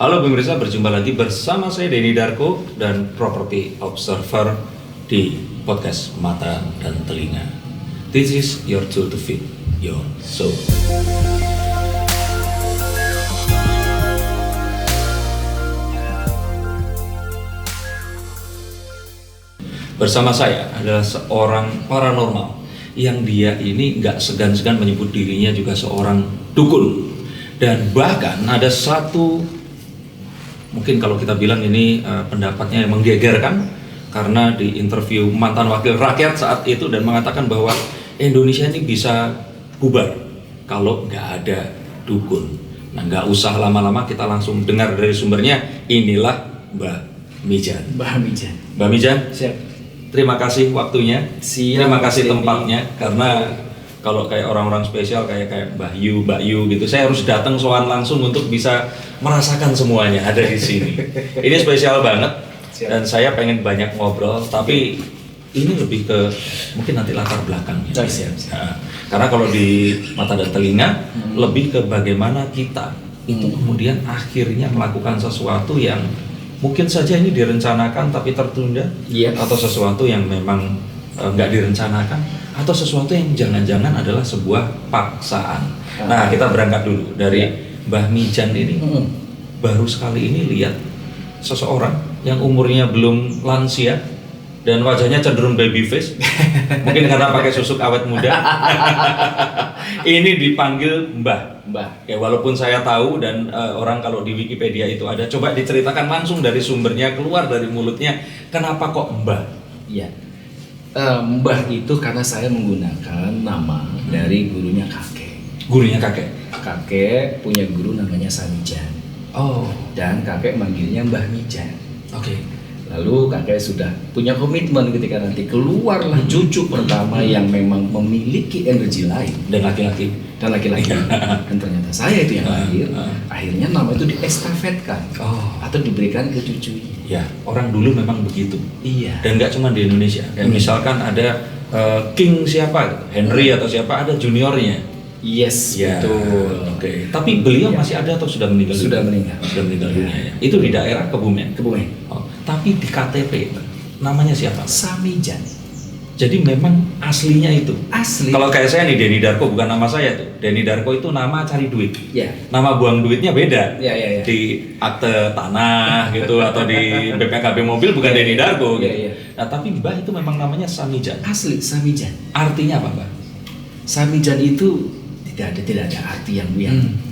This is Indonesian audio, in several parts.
Halo pemirsa, berjumpa lagi bersama saya Denny Darko dan Property Observer di podcast Mata dan Telinga. This is your tool to feed your soul. Bersama saya adalah seorang paranormal yang dia ini nggak segan-segan menyebut dirinya juga seorang dukun. Dan bahkan ada satu, mungkin kalau kita bilang ini pendapatnya yang menggegerkan, karena di interview mantan wakil rakyat saat itu dan mengatakan bahwa Indonesia ini bisa bubar kalau nggak ada dukun. Nah, nggak usah lama-lama, kita langsung dengar dari sumbernya. Inilah Mbah Mijan. Mbah Mijan, Siap. terima kasih waktunya, Siap, terima kasih Mas Denny. tempatnya, karena kalau kayak orang-orang spesial kayak Mbah Yu gitu, saya harus datang sowan langsung untuk bisa merasakan semuanya ada di sini. Ini spesial banget. Siap. Dan saya pengen banyak ngobrol, tapi ini lebih ke mungkin nanti latar belakangnya. Oh, siap. Nah, karena kalau di Mata dan Telinga lebih ke bagaimana kita itu kemudian akhirnya melakukan sesuatu yang mungkin saja ini direncanakan tapi tertunda, Iya. atau sesuatu yang memang nggak direncanakan, atau sesuatu yang jangan-jangan adalah sebuah paksaan. Nah, kita berangkat dulu dari Mbah Mijan ini. Baru sekali ini lihat seseorang yang umurnya belum lansia dan wajahnya cenderung baby face, mungkin karena pakai susuk awet muda. Ini dipanggil Mbah. Ya, walaupun saya tahu dan orang kalau di Wikipedia itu ada, coba diceritakan langsung dari sumbernya, keluar dari mulutnya, kenapa kok Mbah? Iya. Mbah itu karena saya menggunakan nama dari gurunya kakek. Gurunya kakek. Kakek punya guru namanya Samijan. Oh, Dan kakek manggilnya Mbah Mijan. oke. Lalu kakek sudah punya komitmen ketika nanti keluarlah cucu pertama yang memang memiliki energi lain Dan laki-laki. dan laki-laki. Dan ternyata saya itu yang lahir. Akhirnya nama itu diestafetkan atau diberikan ke cucunya. Ya, orang dulu memang begitu. Iya. Dan nggak cuma di Indonesia. Kayak misalkan ada King siapa, gitu, Henry atau siapa, ada juniornya. Yes, Ya, betul. Oke. Tapi beliau Iya. masih ada atau sudah meninggal? Sudah dunia? meninggal. Sudah meninggal Iya. dunia ya. Itu di daerah Kebumen. Kebumen. Oh, tapi di KTP namanya siapa? Samijan. Jadi memang aslinya itu. Asli. Kalau kayak saya nih, Denny Darko, bukan nama saya tuh. Denny Darko itu nama cari duit. Ya. Nama buang duitnya beda. Ya. Di akte tanah gitu atau di BPKB mobil bukan Denny Darko Iya, gitu. iya. Nah, tapi Mbah itu memang namanya Samijan. Asli Samijan. Artinya apa, Mbah? Samijan itu tidak ada arti yang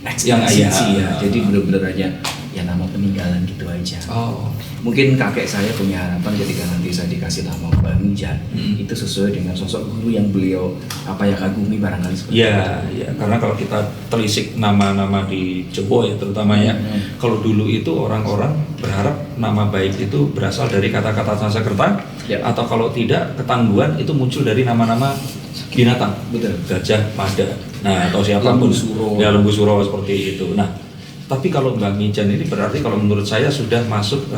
eksplisit Yang- sih iya. ya. Jadi benar-benar aja ya nama peninggalan gitu aja. Oh. Mungkin kakek saya punya harapan ketika nanti saya dikasih nama Mbah Mijan itu sesuai dengan sosok guru yang beliau kagumi barangkali seperti itu. Ya, karena kalau kita telisik nama-nama di Jawa ya terutama ya, kalau dulu itu orang-orang berharap nama baik itu berasal dari kata-kata Sanskerta, Ya. atau kalau tidak Ketangguhan itu muncul dari nama-nama binatang, Betul. gajah mada, nah atau siapapun, Lembu suro. ya lembu suro seperti itu. Nah, tapi kalau Mbah Mijan ini berarti kalau menurut saya sudah masuk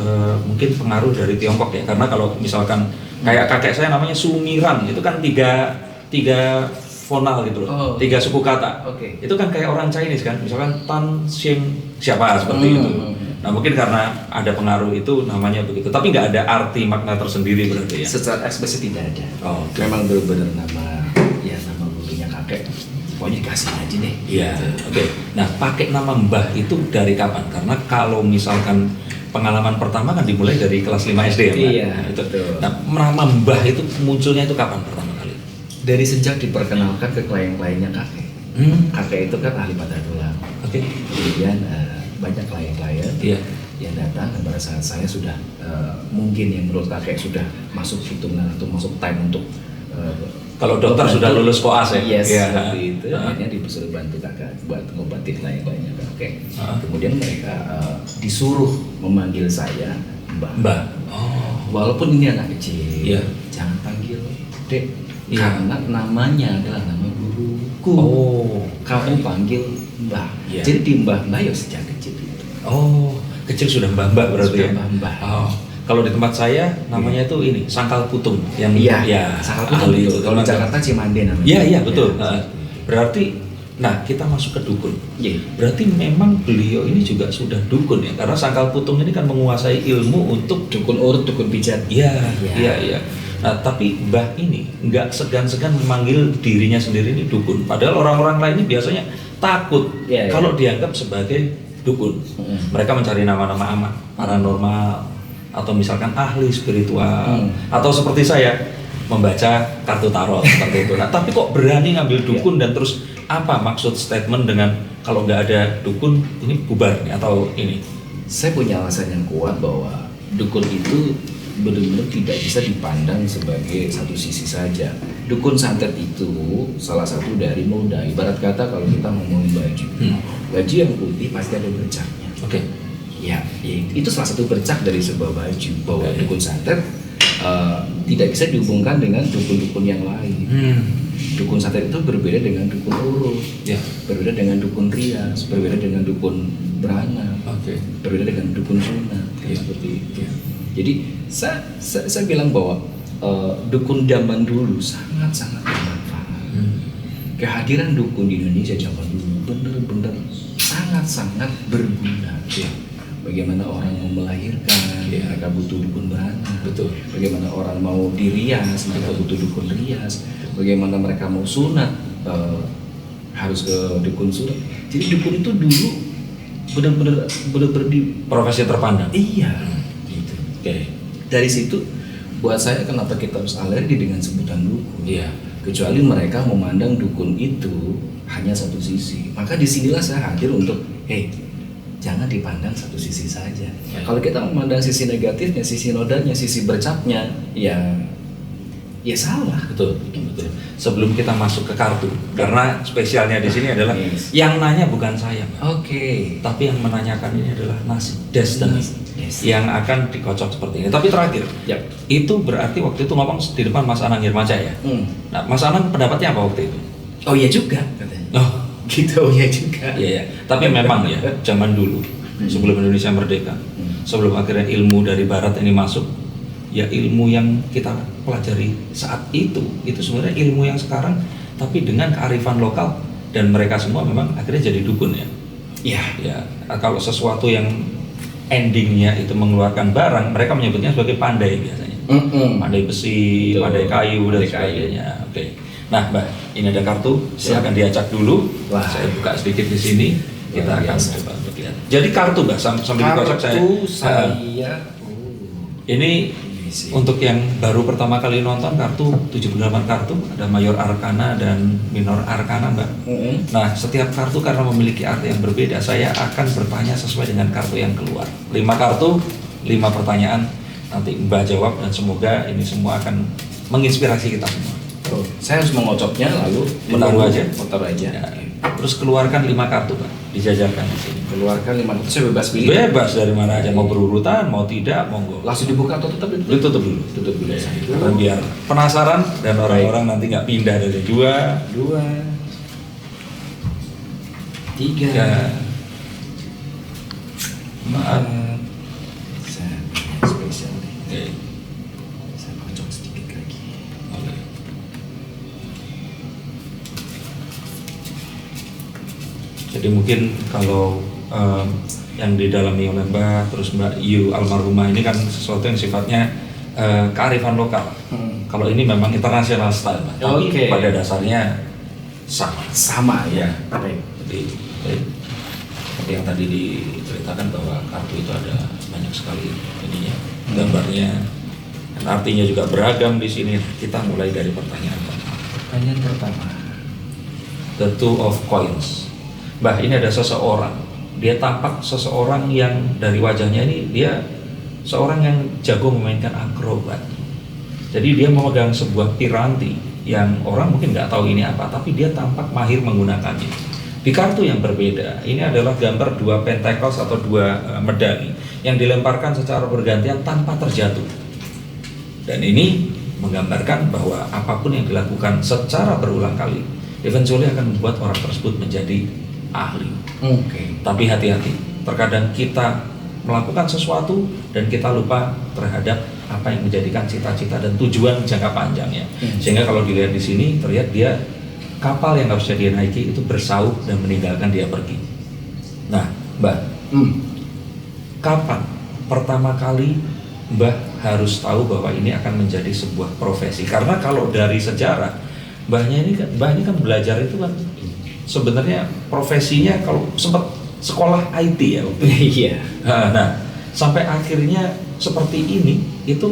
mungkin pengaruh dari Tiongkok ya, karena kalau misalkan kayak kakek saya namanya Sumiran, itu kan tiga fonal gitu loh, Oh. 3 suku kata. Oke. Itu kan kayak orang Chinese kan, misalkan Tan Xing siapa seperti itu. Nah, mungkin karena ada pengaruh itu namanya begitu, tapi nggak ada arti makna tersendiri berarti ya. Secara eksplisit tidak ada. Oh, oke. Memang benar-benar nama gurunya kakek. Pokoknya dikasih aja deh. Iya, oke. Nah, pakai nama Mbah itu dari kapan? Karena kalau misalkan pengalaman pertama kan dimulai dari kelas 5 SD ya, Mbak? Iya, Nah, itu. betul. Nah, nama Mbah itu munculnya itu kapan pertama kali? Dari sejak diperkenalkan ke klien-kliennya kakek. Kakek itu kan ahli patah tulang. Oke. Kemudian banyak klien-klien Iya. yang datang dan pada saat saya sudah mungkin yang menurut kakek sudah masuk hitungan atau masuk time untuk Kalau dokter sudah lulus koas ya? Yes, Iya. seperti itu. Akhirnya disuruh bantu kakak buat ngobatin klien-kliennya kakek. Kemudian mereka disuruh memanggil saya Mbah. Mbah. Oh. Walaupun ini anak kecil, Iya. jangan panggil Dek, Iya. karena namanya adalah nama guruku. Oh. Kamu panggil Mbah. Iya. Jadi di Mbah ya sejak kecil itu. Oh, kecil sudah mbah-mbah berarti Sudah ya? mbah-mbah. Oh. Kalau di tempat saya namanya itu ini Sangkal Putung yang Iya, ya Sangkal Putung ahli itu. Kalau di Jakarta Cimande namanya. Iya, betul. Ya, Berarti Nah, kita masuk ke dukun. Iya. Berarti memang beliau ini juga sudah dukun ya, karena Sangkal Putung ini kan menguasai ilmu untuk Dukun urut, dukun pijat. iya, Iya. iya, iya. Nah, tapi Mbah ini nggak segan-segan memanggil dirinya sendiri ini dukun. Padahal orang-orang lain ini biasanya takut Iya, iya. kalau dianggap sebagai dukun. Mereka mencari nama-nama paranormal atau misalkan ahli spiritual atau seperti saya membaca kartu tarot seperti itu. Nah, tapi kok berani ngambil dukun dan terus apa maksud statement dengan kalau nggak ada dukun ini bubar nih atau ini? Saya punya alasan yang kuat bahwa dukun itu benar-benar tidak bisa dipandang sebagai satu sisi saja. Dukun santet itu salah satu dari moda. Ibarat kata kalau kita ngomongin baju, baju yang putih pasti ada bercaknya. Oke. Ya, itu salah satu bercak dari sebuah baju. Bahwa dukun santet tidak bisa dihubungkan dengan dukun-dukun yang lain. Dukun santet itu berbeda dengan dukun urut, Ya. berbeda dengan dukun rias, berbeda dengan dukun beranak, Oke. berbeda dengan dukun sunat, Ya. seperti itu. Jadi saya bilang bahwa dukun zaman dulu sangat-sangat bermanfaat. Kehadiran dukun di Indonesia zaman dulu benar-benar sangat-sangat berguna. Ya. Bagaimana orang mau melahirkan, Ya. mereka butuh dukun beranak. Betul. Bagaimana orang mau dirias, mereka butuh dukun rias. Bagaimana mereka mau sunat, harus ke dukun sunat. Jadi dukun itu dulu benar-benar di Profesi terpandang. iya. Gitu. Oke. Dari situ buat saya kenapa kita harus alergi dengan sebutan dukun? Iya. Kecuali mereka memandang dukun itu hanya satu sisi. Maka disinilah saya hadir untuk, jangan dipandang satu sisi saja. Kalau kita memandang sisi negatifnya, sisi nodanya, sisi bercapnya, ya salah. Betul, betul. Sebelum kita masuk ke kartu, karena spesialnya di sini adalah Yes. yang nanya bukan saya, Mbak. Oke. Tapi yang menanyakan ini adalah nasib, destiny, Yes. yang akan dikocok seperti ini. Tapi terakhir, Yap. itu berarti waktu itu ngomong di depan Mas Anang Hirmansyah ya. Nah, Mas Anang pendapatnya apa waktu itu? Oh iya juga katanya. Oh, Gitu ya juga. iya ya. Tapi memang ya, zaman dulu sebelum Indonesia merdeka, sebelum akhirnya ilmu dari Barat ini masuk, ya ilmu yang kita pelajari saat itu sebenarnya ilmu yang sekarang, tapi dengan kearifan lokal dan mereka semua memang akhirnya jadi dukun ya. Iya. Ya, kalau sesuatu yang endingnya itu mengeluarkan barang, mereka menyebutnya sebagai pandai biasanya. Pandai besi, Betul. pandai kayu dan Pandai kayu. sebagainya. Oke. Nah, Mbak, ini ada kartu. Silakan diacak dulu. Wah. Saya buka sedikit di sini. Kita Luar akan biasa. coba untuk lihat. Jadi kartu, Mbak, sambil dikocok saya. saya. Ini untuk yang baru pertama kali nonton kartu 78 kartu, ada Mayor Arkana dan Minor Arkana, Mbak. Nah, setiap kartu karena memiliki arti yang berbeda, saya akan bertanya sesuai dengan kartu yang keluar. 5 kartu, 5 pertanyaan, nanti Mbak jawab dan semoga ini semua akan menginspirasi kita semua. Saya harus mengocoknya lalu Ditaruh aja. Taruh aja. Ya, terus keluarkan 5 kartu, Pak, dijajarkan di sini. Keluarkan 5 kartu, saya bebas pilih. Bebas dari mana aja, mau berurutan, mau tidak, monggo. Langsung dibuka atau tutup dulu? Ditutup dulu. Tutup dulu. Karena biar penasaran dan orang-orang nanti nggak pindah dari 2, 3, 4. Saya spesial nih. Oke. Saya kocok sedikit lagi. Oke. Jadi mungkin kalau yang didalami oleh Mbak, terus Mbak Yu almarhumah ini kan sesuatu yang sifatnya kearifan lokal. Kalau ini memang international style, Mbak. Tapi Oke. pada dasarnya sama. Sama ya. Baik. Seperti yang tadi diceritakan bahwa kartu itu ada banyak sekali ininya, gambarnya, dan artinya juga beragam di sini. Kita mulai dari pertanyaan pertama. Pertanyaan pertama. The Two of Coins. Mbah, ini ada seseorang. Dia tampak seseorang yang dari wajahnya ini dia seorang yang jago memainkan akrobat. Jadi dia memegang sebuah piranti yang orang mungkin nggak tahu ini apa, tapi dia tampak mahir menggunakannya. Di kartu yang berbeda, ini adalah gambar 2 pentacles atau 2 medali yang dilemparkan secara bergantian tanpa terjatuh. Dan ini menggambarkan bahwa apapun yang dilakukan secara berulang kali, eventually akan membuat orang tersebut menjadi ahli. Oke. Tapi hati-hati, terkadang kita melakukan sesuatu dan kita lupa terhadap apa yang menjadikan cita-cita dan tujuan jangka panjangnya. Sehingga kalau dilihat di sini terlihat dia kapal yang harus jadi naiki itu bersaut dan meninggalkan dia pergi. Nah, Mbah, kapan pertama kali Mbah harus tahu bahwa ini akan menjadi sebuah profesi? Karena kalau dari sejarah, Mbah ini kan belajar itu kan sebenarnya profesinya kalau sempat sekolah IT ya waktu itu. Iya. Nah, sampai akhirnya seperti ini itu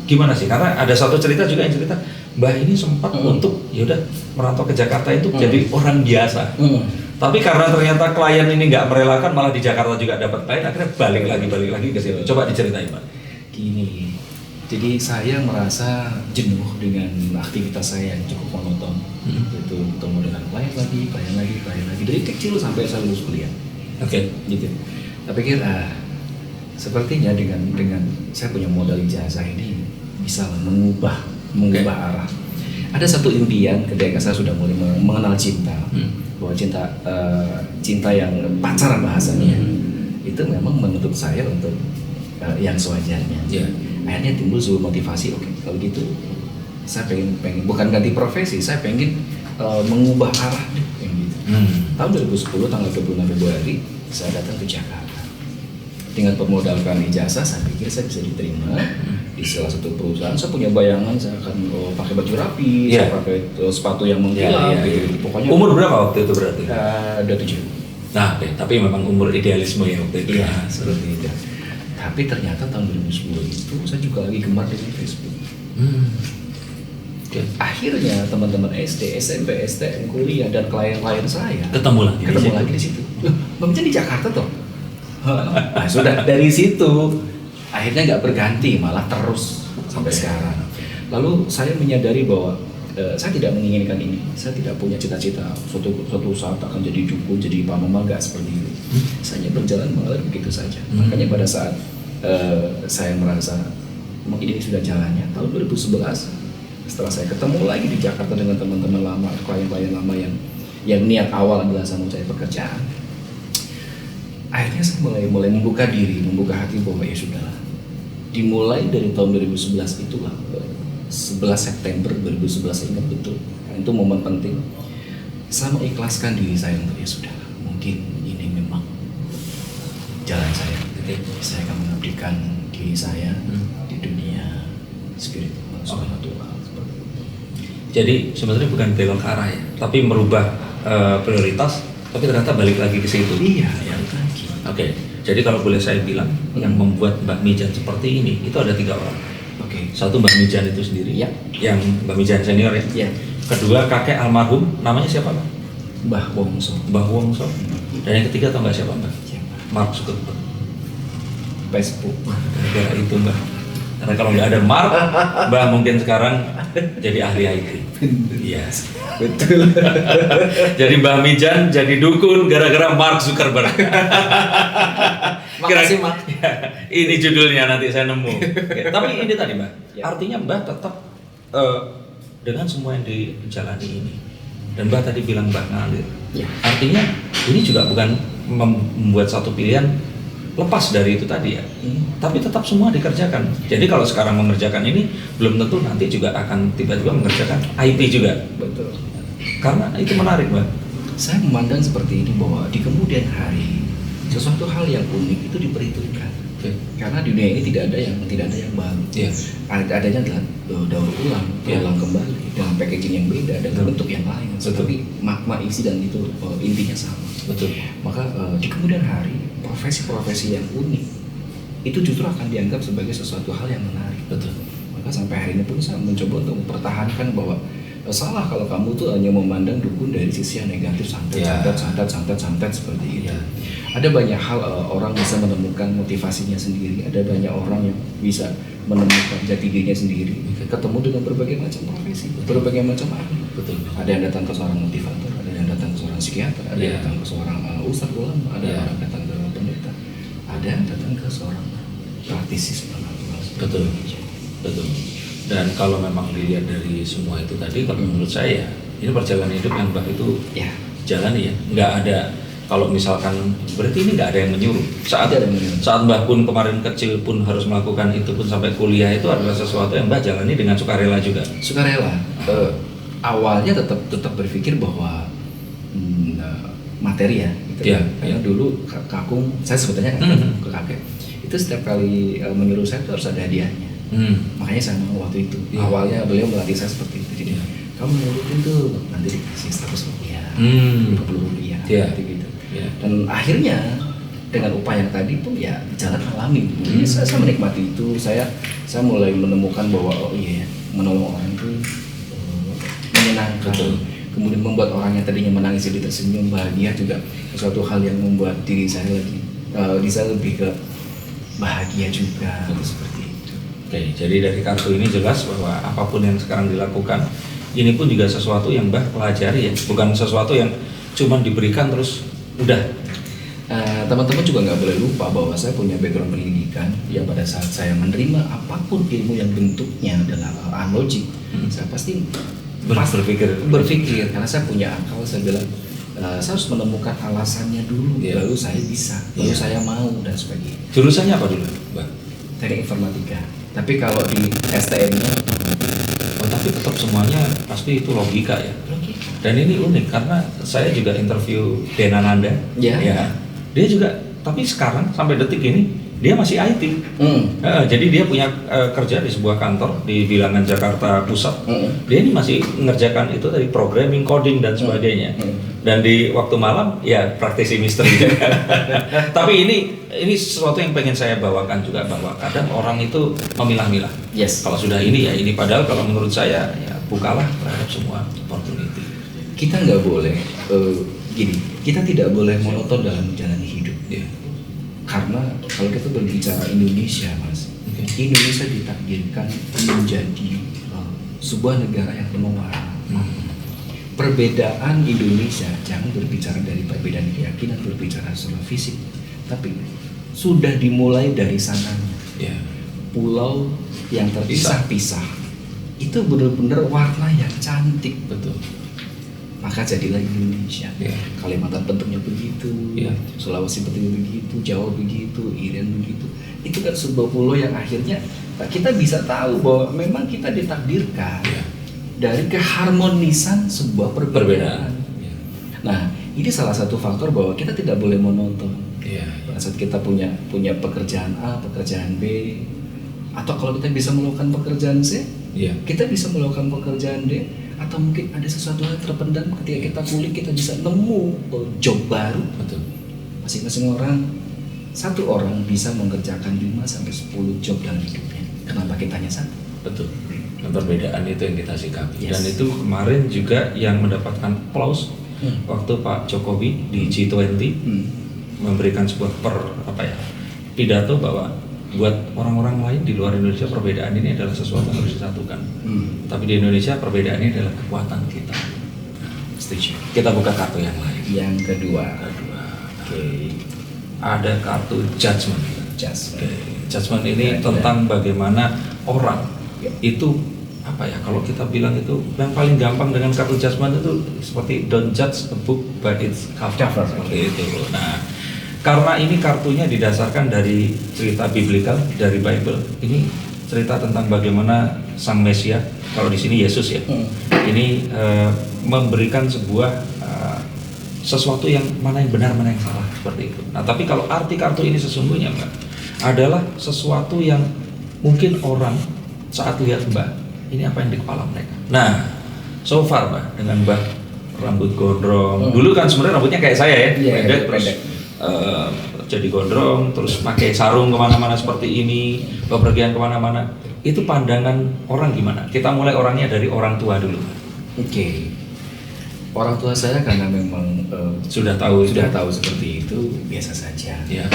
gimana sih? Karena ada satu cerita juga yang cerita Mbah ini sempat untuk ya udah merantau ke Jakarta itu jadi orang biasa. Tapi karena ternyata klien ini nggak merelakan, malah di Jakarta juga dapat klien, akhirnya balik lagi ke sini. Coba diceritain, Pak. Gini, jadi saya merasa jenuh dengan aktivitas saya yang cukup monoton. Itu ketemu dengan klien lagi dari kecil sampai saya lulus kuliah. Oke. Gitu. Saya pikir sepertinya dengan saya punya modal ijazah ini bisa mengubah arah. Ada satu impian ketika saya sudah mulai mengenal cinta, bahwa cinta yang pacaran bahasanya, itu memang menuntut saya untuk yang sewajarnya. Yeah. Akhirnya timbul sebuah motivasi, oke, kalau gitu saya pengen bukan ganti profesi, saya pengen mengubah arah deh, kayak gitu. Tahun 2010 tanggal 26 Februari saya datang ke Jakarta. Dengan bermodalkan ijazah, saya pikir saya bisa diterima di salah satu perusahaan. Saya punya bayangan saya akan pakai baju rapi, saya pakai sepatu yang mengkilap, gitu. Pokoknya. Umur berapa waktu itu berarti? 27. Nah, tapi memang umur idealisme ya waktu itu. Iya, seperti itu. Tapi ternyata tahun 2010 itu saya juga lagi gemar dengan Facebook. Akhirnya teman-teman SD, SMP, STM, kuliah dan klien-klien saya ketemu lagi di situ. Loh, Bang Mijan di Jakarta toh? Nah, sudah dari situ akhirnya nggak berganti, malah terus sampai sekarang. Lalu saya menyadari bahwa saya tidak menginginkan ini. Saya tidak punya cita-cita suatu saat akan jadi dukun, jadi panomah, nggak seperti itu. Saya berjalan mengalir begitu saja. Makanya pada saat saya merasa mungkin ini sudah jalannya, tahun 2011 setelah saya ketemu lagi di Jakarta dengan teman-teman lama, klien-klien lama yang niat awal adalah saya mau cari pekerjaan. Akhirnya saya mulai membuka diri, membuka hati bahwa ya sudahlah. Dimulai dari tahun 2011 itulah, 11 September 2011 saya ingat betul. Nah, itu momen penting. Saya mengikhlaskan diri saya untuk ya sudah, mungkin ini memang jalan saya. Saya akan mengabdikan diri saya di dunia spiritual, supernatural. Jadi sebenarnya bukan belok ke arah ya, tapi merubah prioritas. Tapi ternyata balik lagi ke situ. Iya, lagi. Oke. Jadi kalau boleh saya bilang, yang membuat Mbah Mijan seperti ini itu ada 3 orang. Oke. Satu Mbah Mijan itu sendiri, Ya. yang Mbah Mijan senior ya. Ya. Kedua kakek almarhum, namanya siapa Mbah? Mbah Wongso. Mbah Wongso. Dan yang ketiga tahu nggak siapa Mbah? Siapa? Mark Zuckerberg. Facebook. Gara-gara itu Mbah. Karena kalau nggak ada Mark, Mbah mungkin sekarang jadi ahli IT. Iya. Betul. Jadi Mbah Mijan jadi dukun gara-gara Mark Zuckerberg. Makasih, Mak. Ini judulnya nanti saya nemu. Oke, tapi ini tadi Mbah, Ya. artinya Mbah tetap dengan semua yang dijalani ini. Dan Mbah tadi bilang Mbah ngalir. Ya. Artinya ini juga bukan membuat satu pilihan lepas dari itu tadi ya. Tapi tetap semua dikerjakan. Jadi kalau sekarang mengerjakan ini, belum tentu nanti juga akan tiba-tiba mengerjakan IT juga. Betul. Karena itu menarik, Mbak. Saya memandang seperti ini bahwa di kemudian hari sesuatu hal yang unik itu diperhitungkan. Karena di dunia ini tidak ada yang baru. Yes. Adanya adalah daur ulang, ulang kembali dengan packaging yang beda dan bentuk yang lain. Tetapi makna isi dan itu intinya sama. Betul. Maka di kemudian hari profesi-profesi yang unik itu justru akan dianggap sebagai sesuatu hal yang menarik. Betul. Maka sampai hari ini pun saya mencoba untuk mempertahankan bahwa salah kalau kamu tuh hanya memandang dukun dari sisi yang negatif, santet seperti itu. Ada banyak hal orang bisa menemukan motivasinya sendiri. Ada banyak orang yang bisa menemukan jati dirinya sendiri. Ketemu dengan berbagai macam profesi, berbagai macam ahli. Betul. Ada yang datang ke seorang motivator, ada yang datang ke seorang psikiater, ada yang datang ke seorang ustadz ulama, ada yang datang ke pendeta, ada yang datang ke seorang praktisi supernatural. Betul. Betul. Dan kalau memang dilihat dari semua itu tadi, kalau menurut saya ini perjalanan hidup yang Mbah itu jalani ya, nggak ada. Kalau misalkan berarti ini nggak ada yang menyuruh. Saat Mbah pun kemarin kecil pun harus melakukan itu pun sampai kuliah itu adalah sesuatu yang Mbah jalani dengan sukarela juga. Sukarela. awalnya tetap berpikir bahwa materi ya gitu. Iya, Karena dulu kakung, saya sebetulnya ke kakek itu setiap kali menyuruh saya itu harus ada hadiahnya. Makanya saya mau waktu itu. Iya. Awalnya beliau melatih saya seperti itu. Jadi kamu nurutin tuh, nanti dikasih 100 rupiah, 50 rupiah, Iya. gitu. Iya. Dan akhirnya dengan upaya yang tadi pun ya jalan alami. Jadi saya menikmati itu. Saya mulai menemukan bahwa oh iya ya, menolong orang itu menyenangkan. Betul. Kemudian membuat orang yang tadinya menangis jadi tersenyum, bahagia juga sesuatu hal yang membuat diri saya lebih ke bahagia juga. Seperti itu. Oke, jadi dari kartu ini jelas bahwa apapun yang sekarang dilakukan, ini pun juga sesuatu yang Mbah pelajari ya, bukan sesuatu yang cuma diberikan terus udah. Teman-teman juga nggak boleh lupa bahwa saya punya background pendidikan yang pada saat saya menerima apapun ilmu yang bentuknya adalah logik, saya pasti berpikir karena saya punya akal. Saya bilang saya harus menemukan alasannya dulu, Iya. lalu saya bisa, lalu Iya. saya mau dan sebagainya. Jurusannya apa dulu, Mbah? Teknik informatika. Tapi kalau di STM-nya Tapi tetap semuanya pasti itu logika ya. logika. Dan ini unik karena saya juga interview Denananda. Ya. Dia juga, tapi sekarang sampai detik ini dia masih IT. Jadi dia punya kerja di sebuah kantor di bilangan Jakarta Pusat. Dia ini masih mengerjakan itu dari programming, coding dan sebagainya. Dan di waktu malam ya praktisi misteri. Tapi ini sesuatu yang pengen saya bawakan juga, bahwa kadang orang itu memilah-milah. Yes. Kalau sudah ini ya ini, padahal kalau menurut saya ya bukalah terhadap semua opportunity. Kita nggak boleh gini. Kita tidak boleh monoton dalam menjalani hidup. Ya. Karena kalau kita berbicara Indonesia, Mas, Indonesia ditakdirkan menjadi sebuah negara yang penuh warna. Perbedaan Indonesia, jangan berbicara dari perbedaan keyakinan, berbicara soal fisik, tapi sudah dimulai dari sananya. Ya. Pulau yang terpisah-pisah itu benar-benar warna yang cantik, Betul. maka jadilah Indonesia. Ya. Kalimantan bentuknya begitu, Ya. Sulawesi bentuknya begitu, Jawa begitu, Irian begitu. Itu kan sebuah pulau yang akhirnya kita bisa tahu bahwa memang kita ditakdirkan Ya. dari keharmonisan sebuah perbedaan. Ya. Nah, ini salah satu faktor bahwa kita tidak boleh monoton. Ya. Pada saat kita punya pekerjaan A, pekerjaan B, atau kalau kita bisa melakukan pekerjaan C, Ya. kita bisa melakukan pekerjaan D, atau mungkin ada sesuatu yang terpendam ketika kita kulik, kita bisa nemu job baru. Betul. Masing-masing orang, satu orang bisa mengerjakan 5 sampai 10 job dalam hidupnya. Kenapa kita hanya satu? Betul. Dan perbedaan itu yang kita sikapi. Yes. Dan itu kemarin juga yang mendapatkan applause waktu Pak Jokowi di G20 memberikan sebuah pidato bahwa buat orang-orang lain di luar Indonesia perbedaan ini adalah sesuatu yang harus disatukan. Tapi di Indonesia perbedaan ini adalah kekuatan kita. Setuju. Kita buka kartu yang lain. Yang kedua, Ada kartu judgment. just Judgment ini Kira-kira. tentang bagaimana orang Ya. itu kalau kita bilang itu yang paling gampang dengan kartu judgment itu seperti don't judge a book by its cover, seperti itu. Nah, karena ini kartunya didasarkan dari cerita biblikal dari Bible. Ini cerita tentang bagaimana Sang Mesia, kalau di sini Yesus ya. Ini memberikan sebuah sesuatu yang mana yang benar, mana yang salah, seperti itu. Nah, tapi kalau arti kartu ini sesungguhnya Mbak adalah sesuatu yang mungkin orang saat lihat Mbak, ini apa yang di kepala mereka. Nah, so far Mbak dengan Mbak rambut gondrong. Dulu kan sebenarnya rambutnya kayak saya ya, Iya, terus jadi gondrong, terus pakai sarung kemana-mana seperti ini, bepergian kemana-mana. Itu pandangan orang gimana? Kita mulai orangnya dari orang tua dulu. Oke. Orang tua saya karena memang Sudah tahu seperti itu, biasa saja. Ya.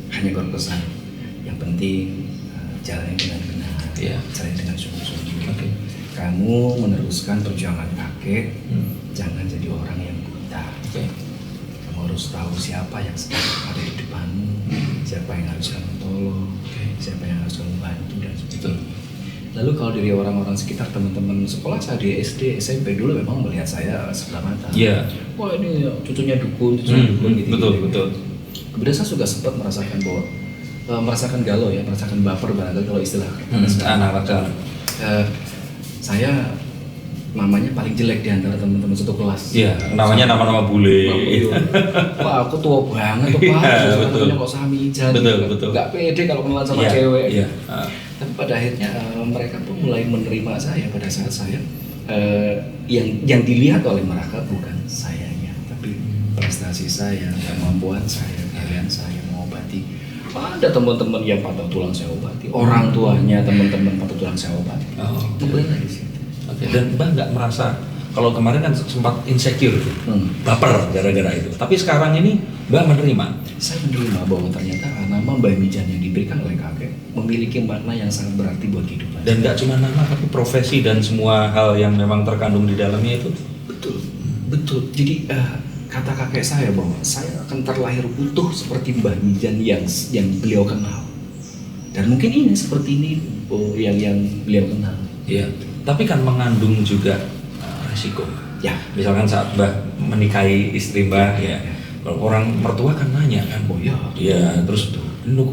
Hanya berpesan yang penting jalani dengan benar, Ya. jalani dengan sungguh-sungguh. Oke. Kamu meneruskan perjuangan kakek, jangan jadi orang yang buta. Oke. Kamu harus tahu siapa yang sedang ada di depanmu, siapa yang harus kamu tolong, siapa yang harus kamu bantu dan sebagainya. Lalu kalau dari orang-orang sekitar, teman-teman sekolah saya di SD, SMP dulu memang melihat saya sebelah mata. Iya. Wah ini cucunya dukun gitu. Betul. Kemudian saya juga sempat merasakan bahwa merasakan galau ya, merasakan baper barangkali kalau istilah Anak-anak. saya namanya paling jelek di antara teman-teman satu kelas. Iya, namanya nama-nama bule. Wah, aku tua banget tuh Pak. Betul. Kok Samijan. Betul. Gak pede kalau kenalan sama cewek. Iya. Tapi pada akhirnya mereka pun mulai menerima saya pada saat saya yang dilihat oleh mereka bukan sayanya, tapi prestasi saya, kemampuan saya, kalian saya mengobati. Ada teman-teman yang patah tulang saya obati, orang tuanya teman-teman patah tulang saya obati. Mulai dari situ. Oke, dan Mbah nggak merasa kalau kemarin kan sempat insecure, baper gara-gara itu. Tapi sekarang ini Mbah menerima. Saya menerima bahwa ternyata nama Mbah Mijan yang diberikan oleh kakek memiliki makna yang sangat berarti buat kehidupan. Dan nggak cuma nama, tapi profesi dan semua hal yang memang terkandung di dalamnya itu. Betul. Jadi kata kakek saya bahwa saya akan terlahir utuh seperti Mbah Mijan yang beliau kenal. Dan mungkin ini seperti ini yang beliau kenal. Iya. Tapi kan mengandung juga risiko. Ya. Misalkan saat Mbah menikahi istri Mbah, ya. Orang mertua kan nanya kan. Oh iya. Iya. Terus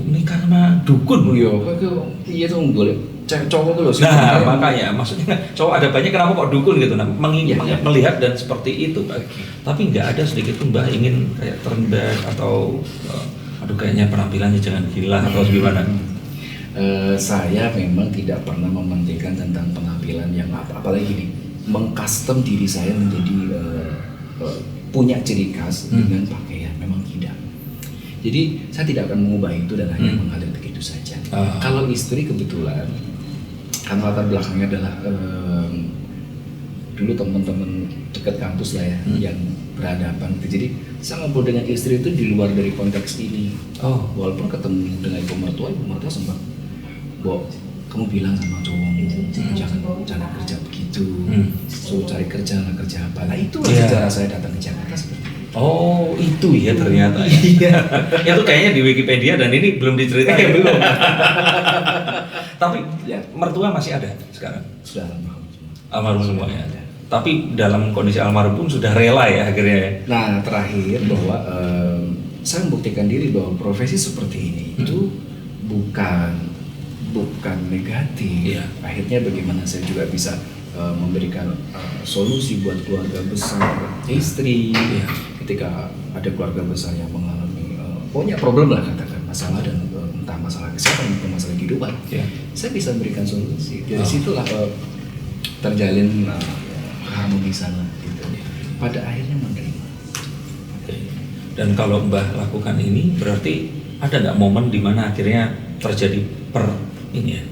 nikah sama dukun. Iya tuh boleh. Cowok tuh loh. Nah, makanya maksudnya cowok ada banyak, kenapa kok dukun gitu. Nah, melihat dan seperti itu. Tapi nggak ada sedikit pun Mbah ingin kayak terendah atau aduh kayaknya penampilannya jangan gila atau gimana. Saya memang tidak pernah mementingkan tentang penampilan yang apalagi gini, mengcustom diri saya menjadi punya ciri khas dengan pakaian, memang tidak. Jadi saya tidak akan mengubah itu dan hanya mengalir begitu saja. Kalau istri kebetulan, karena latar belakangnya adalah dulu teman-teman dekat kampus lah ya, yang berhadapan. Jadi saya ngobrol dengan istri itu di luar dari konteks ini. Walaupun ketemu dengan ibu mertua sempat, "Bo, kamu bilang sama cowokmu jangan kerja begitu, suruh cari kerja apa." Nah itu cara saya datang ke Jakarta seperti itu. Oh itu ya ternyata. Iya. Itu kayaknya di Wikipedia dan ini belum diceritain. Belum. Tapi mertua masih ada sekarang. Sudah almarhum semua ya. Tapi dalam kondisi almarhum pun sudah rela ya akhirnya. Nah terakhir bahwa saya membuktikan diri bahwa profesi seperti ini itu bukan negatif. Akhirnya bagaimana saya juga bisa memberikan solusi buat keluarga besar, istri. Ketika ada keluarga besar yang mengalami punya problem lah katakan masalah dan entah masalah kesehatan atau masalah kehidupan, saya bisa memberikan solusi. Dari situlah terjalin keharmonisan gitu. Pada akhirnya menerima. Dan kalau Mbah lakukan ini berarti ada nggak momen di mana akhirnya terjadi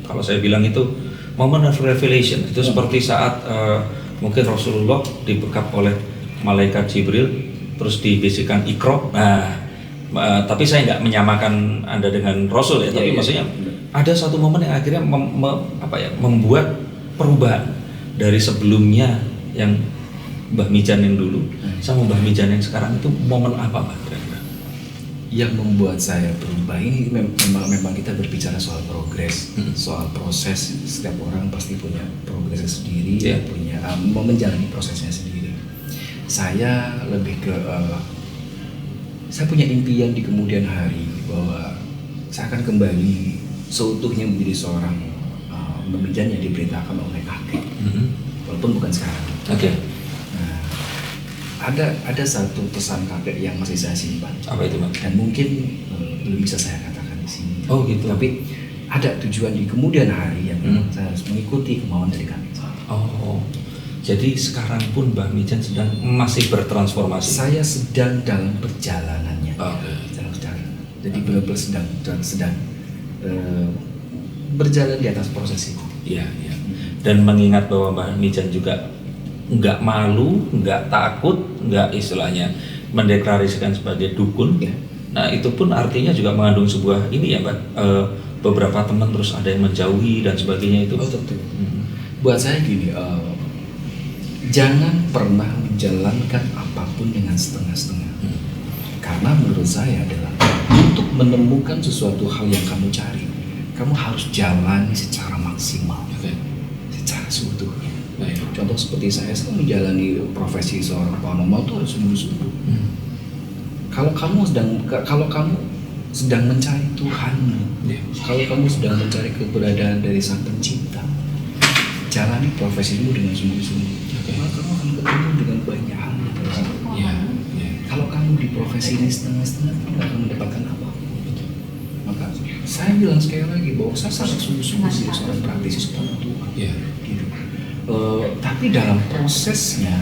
kalau saya bilang itu moment of revelation itu seperti saat mungkin Rasulullah dibekap oleh malaikat Jibril terus dibisikkan Iqra. Tapi saya nggak menyamakan Anda dengan Rasul ya, tapi maksudnya ada satu momen yang akhirnya membuat perubahan dari sebelumnya yang Mbah Mijan yang dulu sama Mbah Mijan yang sekarang. Itu momen apa Mbah? Yang membuat saya berubah ini memang kita berbicara soal progres, soal proses. Setiap orang pasti punya progresnya sendiri, punya menjalani prosesnya sendiri. Saya lebih ke saya punya impian di kemudian hari bahwa saya akan kembali seutuhnya menjadi seorang Mijan yang diberitakan oleh kakek, walaupun bukan sekarang. Ada satu pesan kakek yang masih saya simpan. Apa itu, Bang? Dan mungkin belum bisa saya katakan di sini. Oh gitu. Tapi ada tujuan di kemudian hari yang memang saya harus mengikuti kemauan dari kakek. Jadi sekarang pun Mbah Mijan masih bertransformasi. Saya sedang dalam perjalanannya. Dalam perjalanan. Jadi benar-benar sedang berjalan di atas proses itu. Iya. Dan mengingat bahwa Mbah Mijan juga nggak malu, nggak takut, nggak istilahnya mendeklarasikan sebagai dukun. Nah itu pun artinya juga mengandung sebuah ini ya Mbak, beberapa teman terus ada yang menjauhi dan sebagainya itu. Tentu. Buat saya gini, jangan pernah menjalankan apapun dengan setengah-setengah. Karena menurut saya adalah untuk menemukan sesuatu hal yang kamu cari, kamu harus jalani secara maksimal, secara seutuhnya. Contoh seperti saya menjalani profesi seorang paranormal itu harus sungguh-sungguh. Kalau kamu sedang mencari Tuhanmu, kalau kamu sedang mencari keberadaan dari Sang Pencipta, jalani profesimu dengan sungguh-sungguh. maka kamu akan ketemu dengan banyak hal yang terjadi. Ya. Kalau kamu di profesi ini setengah-setengah, kamu nggak akan mendapatkan apa. Maka saya bilang sekali lagi bahwa saya sangat sungguh-sungguh sih seorang praktisi seorang Tuhan. Ya. Gitu. Tapi dalam prosesnya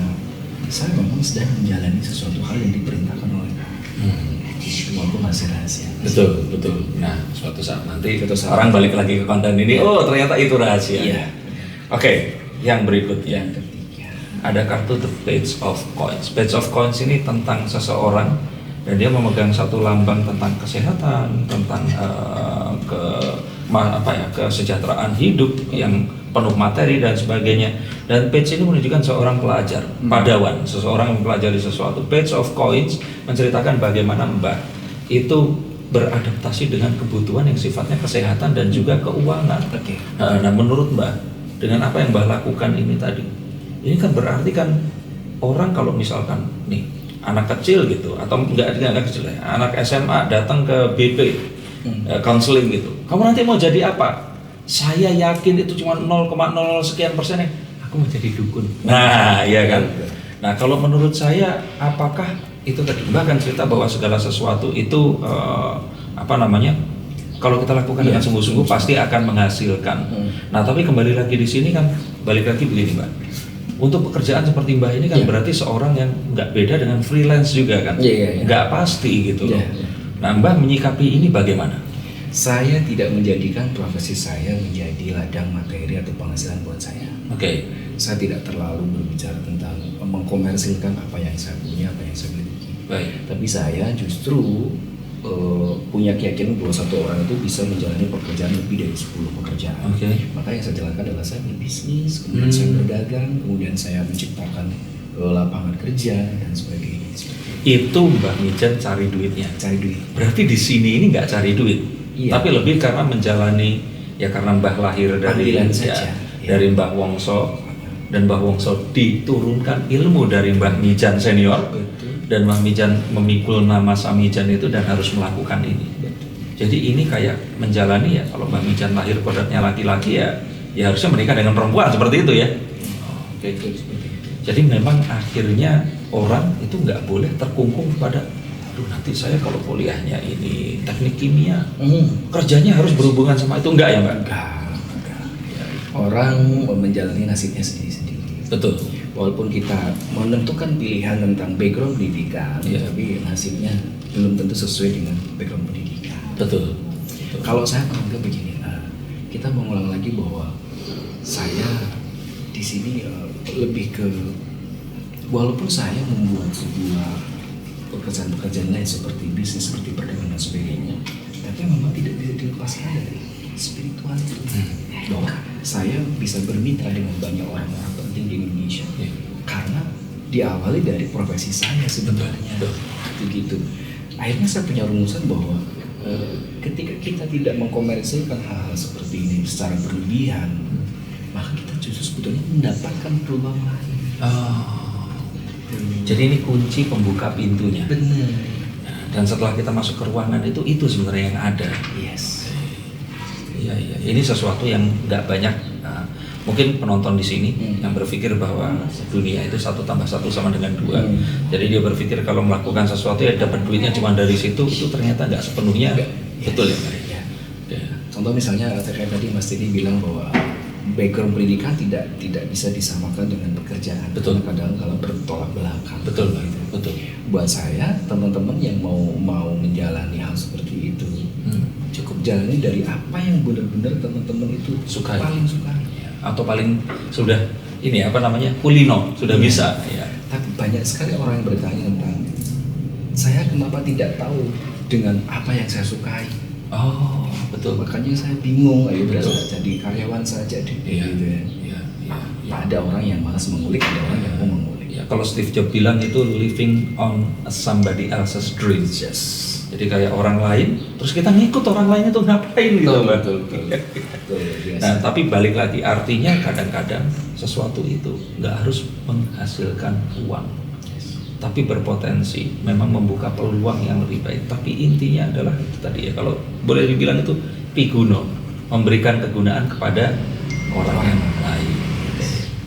saya memang sedang menjalani sesuatu hal yang diperintahkan oleh walaupun masih rahasia. Betul. Nah, suatu saat nanti Suatu saat. orang balik lagi ke konten ini, oh ternyata itu rahasia. Iya. Oke, yang berikutnya. Yang ketiga. Ada kartu The Page of Coins. Page of Coins ini tentang seseorang dan dia memegang satu lambang tentang kesehatan, tentang kesejahteraan hidup yang penuh materi dan sebagainya. Dan page ini menunjukkan seorang pelajar, padawan, seseorang yang mempelajari sesuatu. Page of Coins menceritakan bagaimana Mbah itu beradaptasi dengan kebutuhan yang sifatnya kesehatan dan juga keuangan. Oke. Nah, menurut Mbah, dengan apa yang Mbah lakukan ini tadi, ini kan berarti kan orang kalau misalkan nih anak kecil gitu, atau enggak anak kecil ya, anak SMA datang ke BP counseling gitu, kamu nanti mau jadi apa? Saya yakin itu cuma 0,0 sekian persen ya, aku mau jadi dukun. Nah, iya kan. Nah, kalau menurut saya, apakah itu tadi Mbah kan cerita bahwa segala sesuatu itu kalau kita lakukan dengan sungguh-sungguh pasti akan menghasilkan. Nah, tapi kembali lagi di sini kan, balik lagi begini Mbak. Untuk pekerjaan seperti Mbah ini kan berarti seorang yang nggak beda dengan freelance juga kan, nggak pasti gitu loh. Nah, Mbah menyikapi ini bagaimana? Saya tidak menjadikan profesi saya menjadi ladang materi atau penghasilan buat saya. Oke. Saya tidak terlalu berbicara tentang mengkomersilkan apa yang saya punya, apa yang saya miliki. Baik. Tapi saya justru punya keyakinan bahwa satu orang itu bisa menjalani pekerjaan lebih dari 10 pekerjaan. Oke. Maka yang saya jalankan adalah saya berbisnis, kemudian saya berdagang, kemudian saya menciptakan lapangan kerja dan sebagainya. Itu Mbah Mijan cari duitnya. Cari duit. Berarti di sini ini nggak cari duit, tapi lebih karena menjalani ya karena Mbah lahir dari panggilan saja. Dari Mbah Wongso, dan Mbah Wongso diturunkan ilmu dari Mbah Mijan senior. Betul. Dan Mbah Mijan memikul nama Samijan itu dan harus melakukan ini. Jadi ini kayak menjalani ya, kalau Mbah Mijan lahir kodratnya laki-laki ya harusnya menikah dengan perempuan seperti itu ya. Oke. Jadi memang akhirnya orang itu nggak boleh terkungkung pada, aduh nanti saya kalau kuliahnya ini teknik kimia, kerjanya harus berhubungan sama itu, enggak ya Mbak? Enggak. Orang menjalani nasibnya sendiri-sendiri. Betul. Walaupun kita menentukan pilihan tentang background pendidikan, tapi nasibnya belum tentu sesuai dengan background pendidikan. Betul. Kalau saya menganggap begini, kita mengulang lagi bahwa saya di sini lebih ke, walaupun saya membuat sebuah pekerjaan-pekerjaan lain seperti bisnis, seperti perdagangan dan sebagainya, tapi memang tidak bisa dilepaskan dari spiritual itu. Bahwa saya bisa bermitra dengan banyak orang-orang penting di Indonesia karena diawali dari profesi saya sebenarnya. Begitu. Akhirnya saya punya rumusan bahwa ketika kita tidak mengkomersilkan hal-hal seperti ini secara berlebihan, maka kita justru sebetulnya mendapatkan peluang lain. Jadi ini kunci pembuka pintunya. Benar. Dan setelah kita masuk ke ruangan itu sebenarnya yang ada. Yes. Iya. Ini sesuatu yang nggak banyak. Mungkin penonton di sini yang berpikir bahwa dunia itu 1 + 1 sama dengan 2. Jadi dia berpikir kalau melakukan sesuatu ya dapat duitnya cuma dari situ. Itu ternyata nggak sepenuhnya betul ya. Contoh misalnya kayak tadi Mas Tini bilang bahwa background pendidikan tidak bisa disamakan dengan pekerjaan. Betul. Kadang kalau bertolak belakang. Betul, gitu. betul. Buat saya, teman-teman yang mau menjalani hal seperti itu, cukup jalani dari apa yang benar-benar teman-teman itu paling sukai. Atau paling sudah kulino sudah bisa. Ya. Tapi banyak sekali orang yang bertanya tentang saya kenapa tidak tahu dengan apa yang saya sukai. Oh, betul. Makanya saya bingung, ayo jadi karyawan saja deh. Iya. Gitu ya. Ada orang yang malas mengulik, ada orang yang mau mengulik. Ya, kalau Steve Jobs bilang itu living on somebody else's dreams. Yes. Jadi kayak orang lain, terus kita ngikut orang lain itu ngapain gitu, Mbak. Betul. Nah, tapi balik lagi, artinya kadang-kadang sesuatu itu nggak harus menghasilkan uang, tapi berpotensi memang membuka peluang yang lebih baik. Tapi intinya adalah itu tadi ya, kalau boleh dibilang itu piguno, memberikan kegunaan kepada orang yang lain.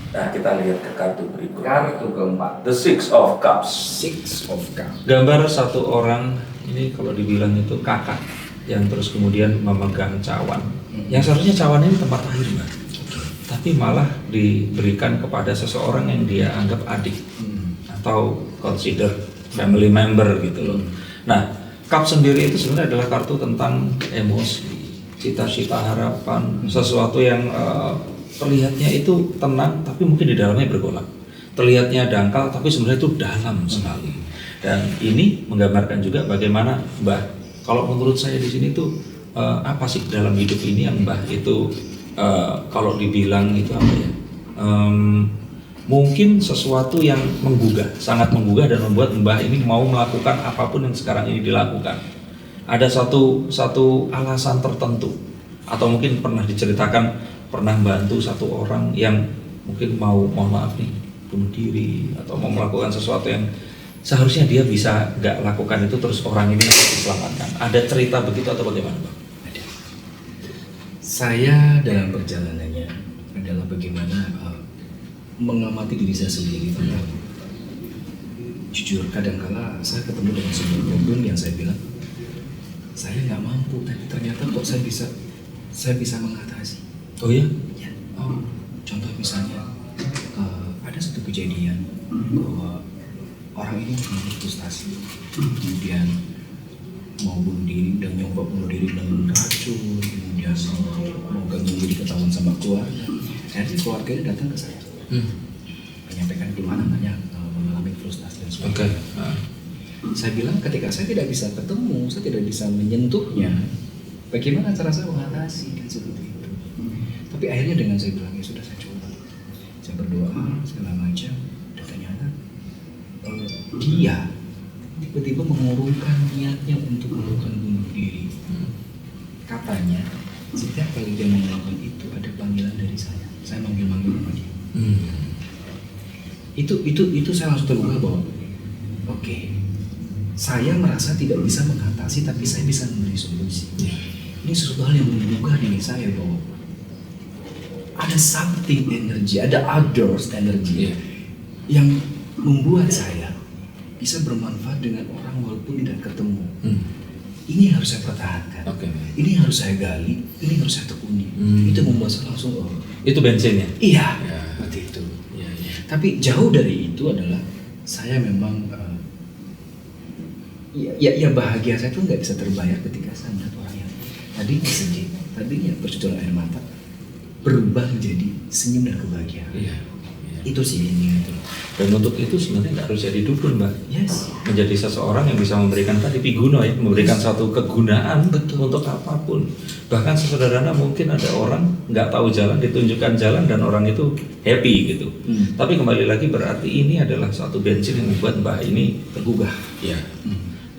Nah, kita lihat ke kartu berikut. Kartu keempat, The Six of Cups. Six of Cups. Gambar satu orang ini kalau dibilang itu kakak yang terus kemudian memegang cawan. Yang seharusnya cawan ini tempat air, Mbak. Tapi malah diberikan kepada seseorang yang dia anggap adik atau consider family member gitu loh. Nah, cup sendiri itu sebenarnya adalah kartu tentang emosi, cita-cita, harapan, sesuatu yang terlihatnya itu tenang tapi mungkin di dalamnya bergolak. Terlihatnya dangkal tapi sebenarnya itu dalam sekali. Dan ini menggambarkan juga bagaimana Mbah, kalau menurut saya di sini tuh apa sih dalam hidup ini yang Mbah itu kalau dibilang itu apa ya? Mungkin sesuatu yang menggugah, sangat menggugah dan membuat Mbah ini mau melakukan apapun yang sekarang ini dilakukan. Ada satu alasan tertentu, atau mungkin pernah diceritakan pernah bantu satu orang yang mungkin mohon maaf nih, bunuh diri atau mau melakukan sesuatu yang seharusnya dia bisa nggak lakukan itu, terus orang ini diselamatkan. Ada cerita begitu atau bagaimana, Bang? Ada. Saya dalam perjalanannya adalah bagaimana mengamati diri saya sendiri tentang jujur. Kadangkala saya ketemu dengan sebuah problem yang saya bilang saya nggak mampu, tapi ternyata kok saya bisa mengatasi. Oh ya? Ya. Contoh misalnya ada satu kejadian bahwa orang ini mengalami frustasi, kemudian mau bunuh diri dan nyoba bunuh diri dengan racun, kemudian mau ganggu diri ketahuan sama keluarga. Akhirnya keluarganya datang ke saya, menyampaikan keluhan anaknya mengalami frustasi dan sebagainya. Saya bilang ketika saya tidak bisa ketemu, saya tidak bisa menyentuhnya, bagaimana cara saya mengatasi dan seperti itu. Tapi akhirnya dengan saya bilang ya sudah, saya coba, saya berdoa segala macam, dan ternyata dia tiba-tiba mengurungkan niatnya untuk melakukan bunuh diri. Katanya setiap kali dia melakukan itu ada panggilan dari saya manggil-manggil sama dia. Itu saya langsung terbuka bahwa oke, saya merasa tidak bisa mengatasi tapi saya bisa memberi solusi. Ini sesuatu hal yang menggugah diri saya bahwa ada something energy, ada others energy yang membuat saya bisa bermanfaat dengan orang walaupun tidak ketemu. Ini yang harus saya pertahankan, ini yang harus saya gali, ini yang harus saya tekuni. Itu membuat saya langsung Itu bensinnya? Iya, seperti itu. Tapi jauh dari itu adalah saya memang ya bahagia saya tuh nggak bisa terbayar ketika saya melihat orang yang tadinya sedih, tadinya bercucuran air mata, berubah menjadi senyum dan kebahagiaan. Itu sih ini gitu. Dan untuk itu sebenarnya nggak harus jadi dukun, Mbak. Yes. Menjadi seseorang yang bisa memberikan tadi piguno ya, memberikan satu kegunaan untuk apapun. Bahkan sesederhana mungkin ada orang nggak tahu jalan, ditunjukkan jalan dan orang itu happy gitu. Tapi kembali lagi berarti ini adalah satu bensin yang membuat Mbah ini tergugah. Ya.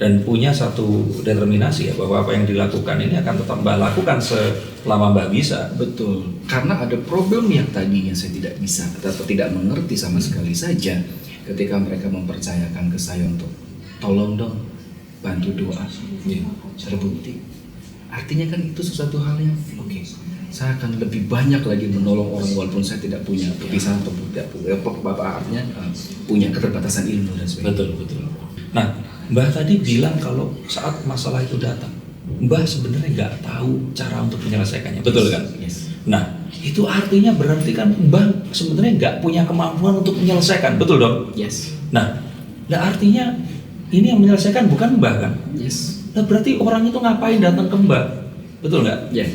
Dan punya satu determinasi ya bahwa apa yang dilakukan ini akan tetap Mbah lakukan selama Mbah bisa. Betul. Karena ada problem yang tadinya saya tidak bisa atau tidak mengerti sama sekali saja, ketika mereka mempercayakan ke saya untuk tolong dong bantu doa, terbukti. Artinya kan itu sesuatu hal yang oke. Saya akan lebih banyak lagi menolong orang walaupun saya tidak punya kebiasaan atau tidak punya artinya punya keterbatasan ilmu dan sebagainya. Betul. Nah, Mbah tadi bilang kalau saat masalah itu datang, Mbah sebenarnya nggak tahu cara untuk menyelesaikannya, betul kan? Yes. Nah, itu artinya berarti kan Mbah sebenarnya nggak punya kemampuan untuk menyelesaikan, betul dong? Yes. Nah artinya ini yang menyelesaikan bukan Mbah kan? Yes. Nah, berarti orang itu ngapain datang ke Mbah, betul nggak? Ya. Yeah.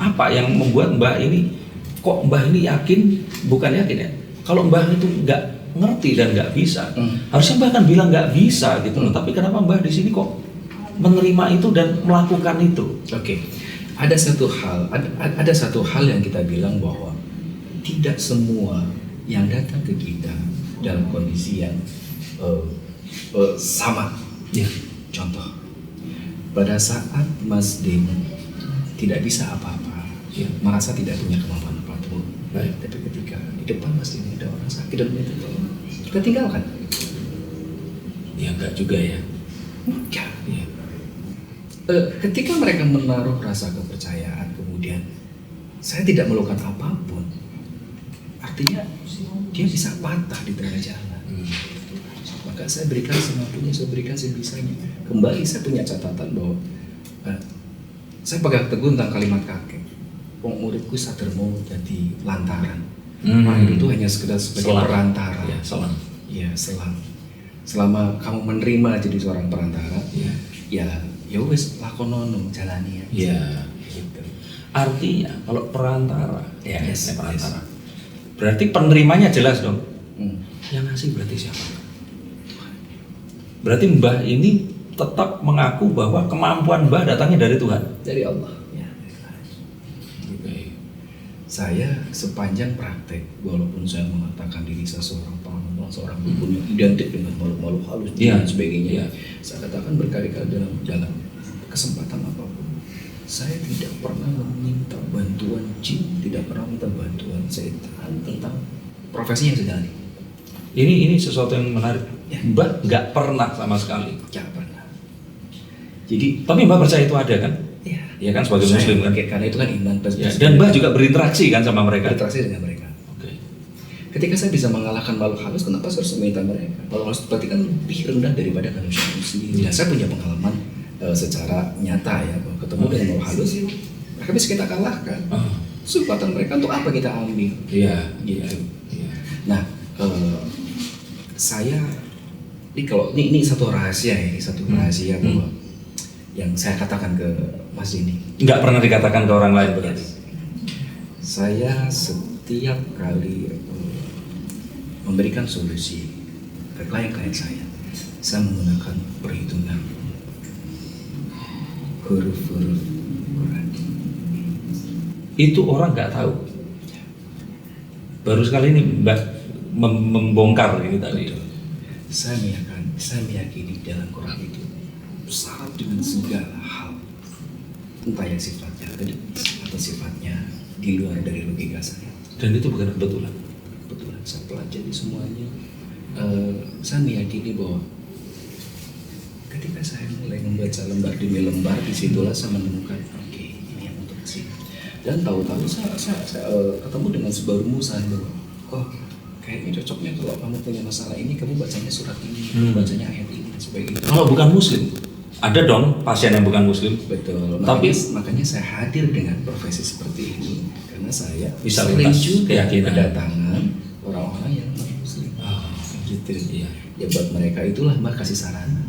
Apa yang membuat Mbah ini, kok Mbah ini yakin, bukan yakin ya? Kalau Mbah itu nggak ngerti dan nggak bisa, harusnya Mbah kan bilang nggak bisa gitu loh. Tapi kenapa Mbah di sini kok menerima itu dan melakukan itu? Oke. Ada satu hal yang kita bilang bahwa tidak semua yang datang ke kita dalam kondisi yang sama. Ya. Contoh, pada saat Mas Demo tidak bisa apa-apa, merasa tidak punya kemampuan apapun, tapi ketika di depan Mas Demo ada orang sakit dan minta tolong, kita tinggalkan. Ya enggak juga ya. Enggak. Ya. Ketika mereka menaruh rasa kepercayaan, kemudian saya tidak melakukan apapun, artinya dia bisa patah di tengah jalan. Maka saya berikan semampunya, saya berikan sebisanya. Kembali saya punya catatan bahwa saya pegang teguh tentang kalimat kakek. Wong muridku sadar mau jadi lantaran. Itu hanya sekedar sebagai perantara. Ya, selang. Ya, selang. Selama kamu menerima jadi seorang perantara, ya wes lakonono jalani ya. Ya. Gitu. Artinya kalau perantara, Yes. berarti penerimanya jelas dong. Yang ngasih berarti siapa? Berarti Mbah ini tetap mengaku bahwa kemampuan Mbah datangnya dari Tuhan. Dari Allah. Ya. Saya sepanjang praktek, walaupun saya mengatakan diri saya seorang paranormal, seorang dukun yang identik dengan makhluk-makhluk halus dan sebagainya, saya katakan berkali-kali dalam kesempatan apapun, saya tidak pernah meminta bantuan jin, tidak pernah minta bantuan setan tentang profesi yang sedang. Ini sesuatu yang menarik. Mbah nggak pernah sama sekali. Tidak pernah. Jadi, tapi Mbah percaya itu ada kan? Iya. Ya kan sebagai Muslim kan. Karena itu kan iman plus. Ya, dan Mbah juga berinteraksi kan sama mereka. Berinteraksi dengan mereka. Oke. Ketika saya bisa mengalahkan makhluk halus, kenapa saya harus meminta mereka? Makhluk halus berarti kan lebih rendah daripada manusia sendiri. Dan saya punya pengalaman secara nyata ya, bahwa ketemu dengan makhluk halus, mereka bisa kita kalahkan. Kesempatan mereka untuk apa kita ambil? Iya. Gitu. Iya. Nah, saya ini satu rahasia ya, ini satu rahasia bahwa yang saya katakan ke Mas Dini. Nggak pernah dikatakan ke orang lain berarti. Saya setiap kali memberikan solusi ke klien-klien saya menggunakan perhitungan huruf-huruf Quran. Itu orang nggak tahu. Baru sekali ini Mbak membongkar ini tadi. Saya meyakini dalam Quran itu syarat dengan segala hal, entah yang sifatnya akademis atau sifatnya di luar dari logika saya. Dan itu bukan kebetulan. Kebetulan saya pelajari semuanya. Saya meyakini bahwa ketika saya mulai membaca lembar demi lembar, disitulah saya menemukan oke, ini yang untuk kesini. Dan tahu-tahu saya ketemu dengan sebuah rumusan bahwa kayaknya cocoknya kalau kamu punya masalah ini, kamu bacanya surat ini, bacanya ayat ini dan sebagainya. Kalau bukan Muslim, ada dong pasien yang bukan Muslim. Betul. Tapi makanya saya hadir dengan profesi seperti ini karena saya bisa sering lintas juga keyakinan. kedatangan orang-orang yang non Muslim. Gitu. Iya. Ya buat mereka itulah Mbah kasih sarana.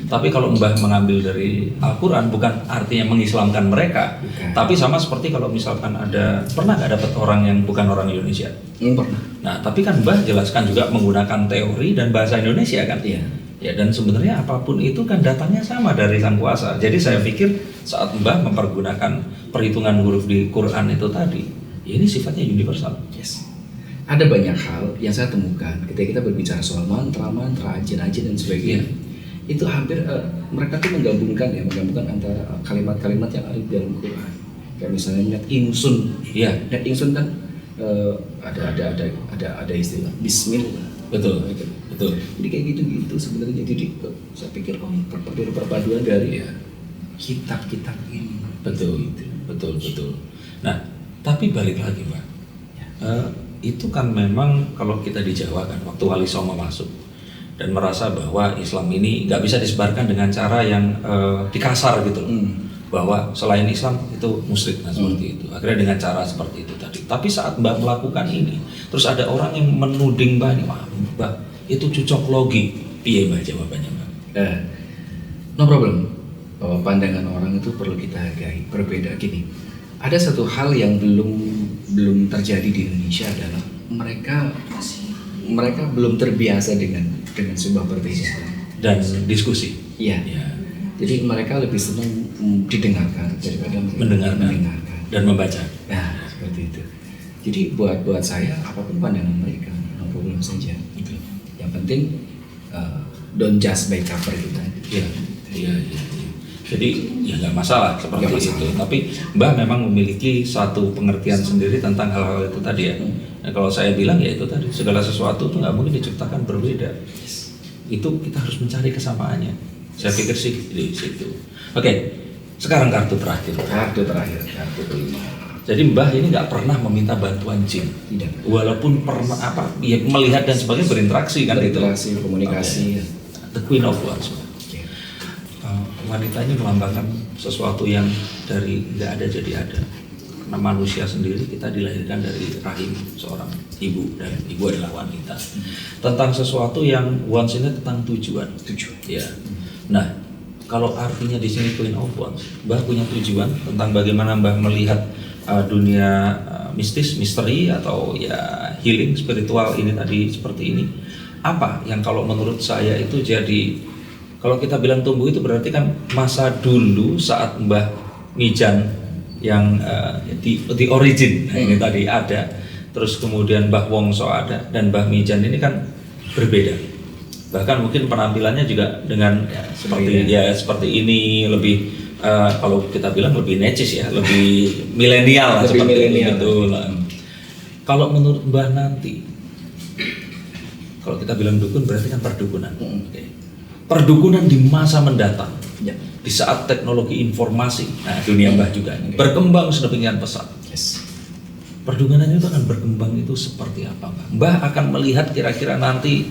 Tapi kalau Mbah mengambil dari Al-Quran bukan artinya mengislamkan mereka. Bukan. Tapi sama seperti kalau misalkan pernah nggak dapat orang yang bukan orang Indonesia? Pernah. Nah, tapi kan Mbah jelaskan juga menggunakan teori dan bahasa Indonesia kan? Iya. Ya, dan sebenarnya apapun itu kan datangnya sama dari Sang Kuasa. Jadi saya pikir saat Mbah mempergunakan perhitungan huruf di Quran itu tadi, ya ini sifatnya universal. Yes. Ada banyak hal yang saya temukan ketika kita berbicara soal mantra, ajian-ajian dan sebagainya. Itu hampir mereka tuh menggabungkan antara kalimat-kalimat yang ada di dalam Quran. Kayak misalnya net ingsun. Iya. Net ingsun kan ada istilah Bismillah. Betul. Jadi kayak gitu sebenarnya. Jadi saya pikir perpaduan dari kitab-kitab ini. Betul. Nah, tapi balik lagi Pak. Itu kan memang kalau kita di Jawa kan waktu Wali Songo masuk dan merasa bahwa Islam ini nggak bisa disebarkan dengan cara yang dikasar gitu loh. Bahwa selain Islam itu musyrik, nah seperti itu. Akhirnya dengan cara seperti itu tadi. Tapi saat Mbah melakukan ini, terus ada orang yang menuding Mbah nih, wah Mbah itu cocok logi. Piye Mbah jawabannya Mbah? No problem. Bahwa pandangan orang itu perlu kita hargai. Berbeda gini. Ada satu hal yang belum terjadi di Indonesia adalah mereka belum terbiasa dengan sebuah perbedaan dan diskusi. Iya. Ya. Jadi mereka lebih senang didengarkan daripada mendengarkan dan membaca. Nah, seperti itu. Jadi buat saya apapun pandangan mereka, no problem saja. Okay. Yang penting don't judge by cover itu tadi. Iya. Jadi ya nggak masalah seperti itu. Tapi Mbah memang memiliki satu pengertian sendiri tentang hal-hal itu tadi ya. Nah, kalau saya bilang ya itu tadi, segala sesuatu itu nggak mungkin diciptakan berbeda. Itu kita harus mencari kesamaannya. Saya pikir sih di situ. Oke, sekarang kartu terakhir. Kartu kelima. Jadi Mbah ini nggak pernah meminta bantuan jin, Tidak. walaupun pernah ya, melihat dan sebagainya, berinteraksi kan itu. Berinteraksi, komunikasi. Okay. The Queen of Wands. Wanita ini melambangkan sesuatu yang dari nggak ada jadi ada. Karena manusia sendiri kita dilahirkan dari rahim seorang ibu, dan ibu adalah wanita. Tentang sesuatu yang Wands ini tentang tujuan. Ya. Nah, kalau artinya di sini Queen of Wands, Mbah punya tujuan tentang bagaimana Mbah melihat dunia mistis, misteri atau ya healing spiritual ini tadi seperti ini. Apa yang kalau menurut saya itu jadi, kalau kita bilang tumbuh itu berarti kan masa dulu saat Mbah Mijan yang di origin ini tadi ada, terus kemudian Mbah Wongso ada, dan Mbah Mijan ini kan berbeda. Bahkan mungkin penampilannya juga dengan seperti ini, lebih kalau kita bilang lebih necis ya, lebih milenial lah, seperti milenial itu. Kalau menurut Mbah nanti, kalau kita bilang dukun berarti kan perdukunan. Okay. Perdukunan di masa mendatang, di saat teknologi informasi, nah dunia Mbah juga ini berkembang sedemikian pesat. Perdukunan itu akan berkembang itu seperti apa, Mbah? Mbah akan melihat kira-kira nanti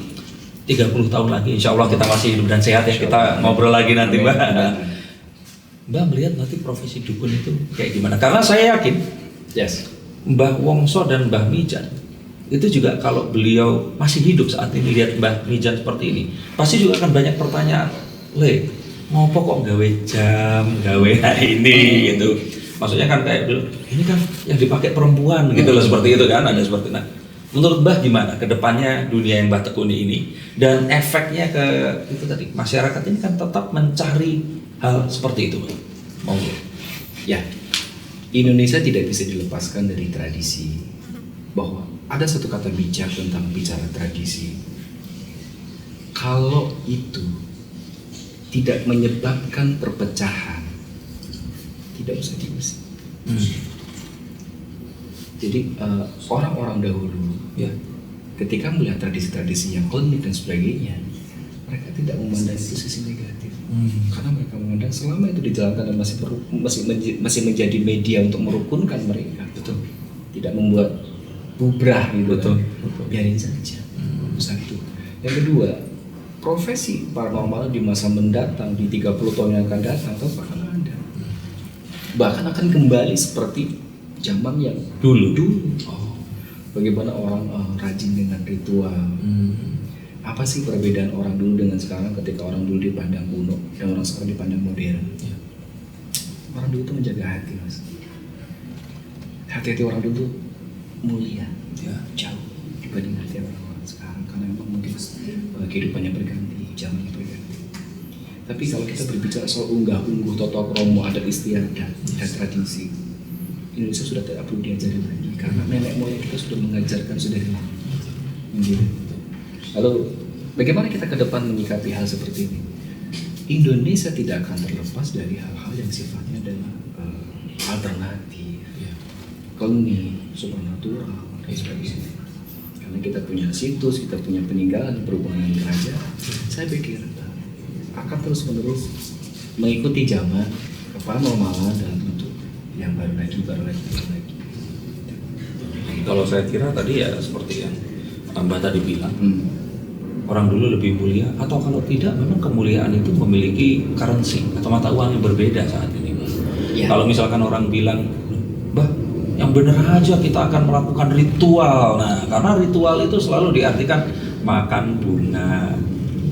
30 tahun lagi, insya Allah kita masih hidup dan sehat ya, kita ngobrol lagi nanti, Mbah. Mbah melihat nanti profesi dukun itu kayak gimana? Karena saya yakin, Mbah Wongso dan Mbah Mijan itu juga kalau beliau masih hidup saat ini, lihat Mbah Mijan seperti ini, pasti juga akan banyak pertanyaan. Ngopo kok gawe jam, gawe ini gitu. Maksudnya kan kayak dulu, ini kan yang dipakai perempuan gitu loh, seperti itu kan, ada seperti itu. Nah, menurut Mbah gimana kedepannya dunia yang Mbah tekuni ini, dan efeknya ke itu tadi, masyarakat ini kan tetap mencari hal seperti itu, Mbah. Ya, Indonesia tidak bisa dilepaskan dari tradisi, bahwa ada satu kata bijak tentang bicara tradisi. Kalau itu tidak menyebabkan perpecahan, tidak usah diusir. Jadi orang-orang dahulu ya, ketika melihat tradisi-tradisi yang unik dan sebagainya, mereka tidak memandang itu sisi negatif. Karena mereka memandang selama itu dijalankan dan masih menjadi media untuk merukunkan mereka, tidak membuat bubrah gitu, biarin saja. Satu. Yang kedua, profesi paranormal di masa mendatang, di 30 tahun yang akan datang, atau bahkan akan kembali seperti zaman yang dulu. Bagaimana orang rajin dengan ritual. Apa sih perbedaan orang dulu dengan sekarang? Ketika orang dulu dipandang kuno dan orang sekarang dipandang modern. Orang dulu itu menjaga hati, Mas. Hati-hati orang dulu mulia, jauh dibanding hati orang sekarang, karena memang mungkin kehidupannya berganti, zamannya berganti. Tapi kalau kita berbicara soal unggah-ungguh, toto kromo, adat istiadat dan tradisi, Indonesia sudah tidak perlu diajari lagi, karena nenek moyang kita sudah mengajarkan sudah lama. Lalu bagaimana kita ke depan menyikapi hal seperti ini? Indonesia tidak akan terlepas dari hal-hal yang sifatnya adalah alternatif, koni, supernatural, dan sebagainya. Karena kita punya situs, kita punya peninggalan berhubungan dengan kerajaan, saya pikir akan terus-menerus mengikuti zaman kenormalan dalam bentuk yang baru lagi. Kalau saya kira tadi ya seperti yang Mbah tadi bilang, orang dulu lebih mulia, atau kalau tidak memang kemuliaan itu memiliki currency atau mata uang yang berbeda saat ini. Kalau misalkan orang bilang, Mbah, yang benar aja kita akan melakukan ritual. Nah, karena ritual itu selalu diartikan makan bunga,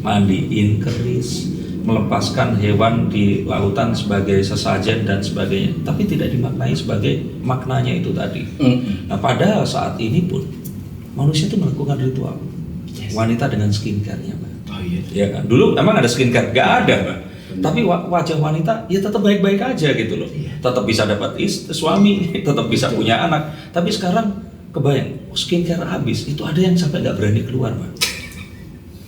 mandiin keris, melepaskan hewan di lautan sebagai sesajen dan sebagainya, tapi tidak dimaknai sebagai maknanya itu tadi. Nah, padahal saat ini pun manusia itu melakukan ritual. Wanita dengan skincare-nya, Mbak. Ya kan? Dulu emang ada skincare? Gak ada, Mbak. Tapi wajah wanita ya tetap baik-baik aja gitu loh. Tetap bisa dapat suami, tetap bisa punya anak. Tapi sekarang kebayang, skincare habis, itu ada yang sampai nggak berani keluar, Mbak.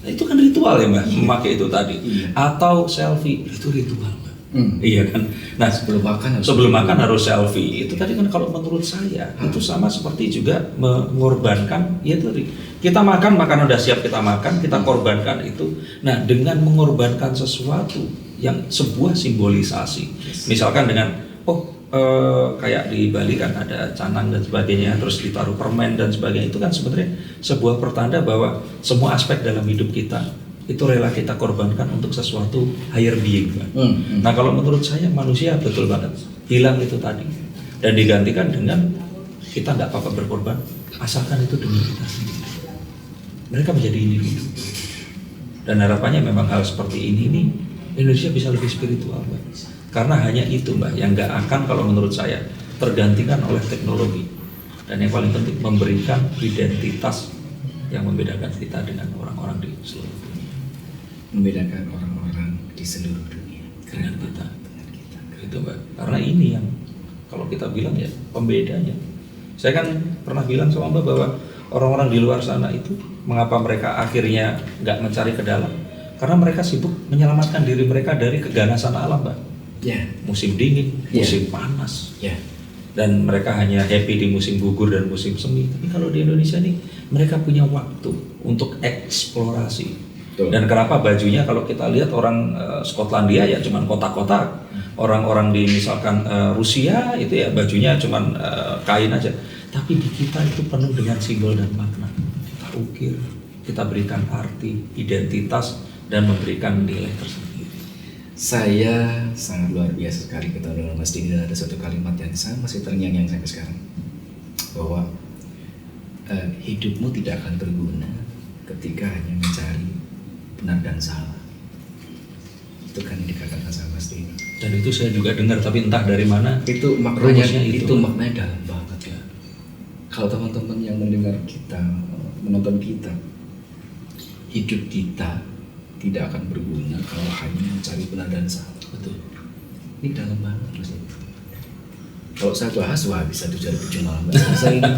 Nah, itu kan ritual ya, Mbak, memakai itu tadi. Atau selfie, itu ritual, Mbak. Iya kan. Nah, sebelum makan harus selfie. Itu tadi kan kalau menurut saya itu sama seperti juga mengorbankan. Ya tadi kita makan, makanan udah siap kita makan, kita korbankan itu. Nah, dengan mengorbankan sesuatu yang sebuah simbolisasi, misalkan dengan kayak di Bali kan ada canang dan sebagainya, terus ditaruh permen dan sebagainya, itu kan sebenarnya sebuah pertanda bahwa semua aspek dalam hidup kita itu rela kita korbankan untuk sesuatu higher being, Pak. Nah kalau menurut saya manusia betul banget hilang itu tadi dan digantikan dengan kita nggak apa-apa berkorban asalkan itu demi kita sendiri. Mereka menjadi individu dan harapannya memang hal seperti ini nih Indonesia bisa lebih spiritual, Pak. Karena hanya itu, Mbak, yang nggak akan kalau menurut saya tergantikan oleh teknologi. Dan yang paling penting memberikan identitas yang membedakan kita dengan orang-orang di seluruh dunia. Membedakan orang-orang di seluruh dunia Dengan kita. Itu, Mbak. Karena ini yang kalau kita bilang ya pembedanya. Saya kan pernah bilang sama Mbak bahwa orang-orang di luar sana itu mengapa mereka akhirnya nggak mencari ke dalam? Karena mereka sibuk menyelamatkan diri mereka dari keganasan alam, Mbak. Ya. Musim dingin, musim panas, Ya. dan mereka hanya happy di musim gugur dan musim semi. Tapi kalau di Indonesia nih, mereka punya waktu untuk eksplorasi. Betul. Dan kenapa bajunya kalau kita lihat orang Skotlandia ya cuman kotak-kotak, orang-orang di misalkan Rusia itu ya bajunya cuman kain aja. Tapi di kita itu penuh dengan simbol dan makna. Kita ukir, kita berikan arti, identitas, dan memberikan nilai tersendiri. Saya sangat luar biasa sekali ketemu dengan Mas Dini dan ada satu kalimat yang saya masih terngiang-ngiang sampai sekarang bahwa hidupmu tidak akan berguna ketika hanya mencari benar dan salah. Itu kan yang dikatakan sama Mas Dini. Dan itu saya juga dengar tapi entah dari mana. Itu maknanya rumusnya itu maknanya dalam banget ya. Kalau teman-teman yang mendengar kita, menonton kita, hidup kita tidak akan berguna kalau hanya mencari benar dan salah. Betul. Ini dalam banget Mas. Kalau saya bahas wah bisa 7 malam nggak selesai ini.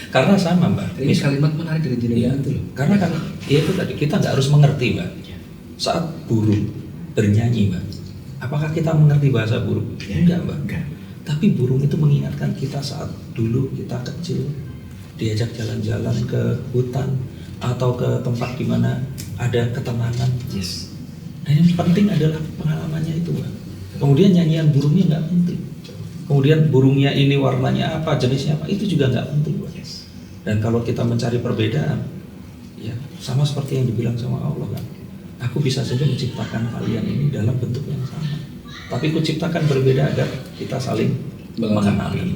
Karena sama, Mbak. Ini kalimat menarik dari jenengan itu loh. Karena kan ya itu tadi kita nggak harus mengerti, Mbak. Saat burung bernyanyi, Mbak, apakah kita mengerti bahasa burung? Ya, Enggak, Mbak. enggak. Tapi burung itu mengingatkan kita saat dulu kita kecil, diajak jalan-jalan ke hutan atau ke tempat di mana ada ketenangan. Yes. Dan yang penting adalah pengalamannya itu, Mbak. Kemudian nyanyian burungnya nggak penting. Kemudian burungnya ini warnanya apa, jenisnya apa, itu juga nggak penting, Mbak. Yes. Dan kalau kita mencari perbedaan, ya sama seperti yang dibilang sama Allah kan. Aku bisa saja menciptakan kalian ini dalam bentuk yang sama. Tapi ku ciptakan berbeda agar kita saling mengenali.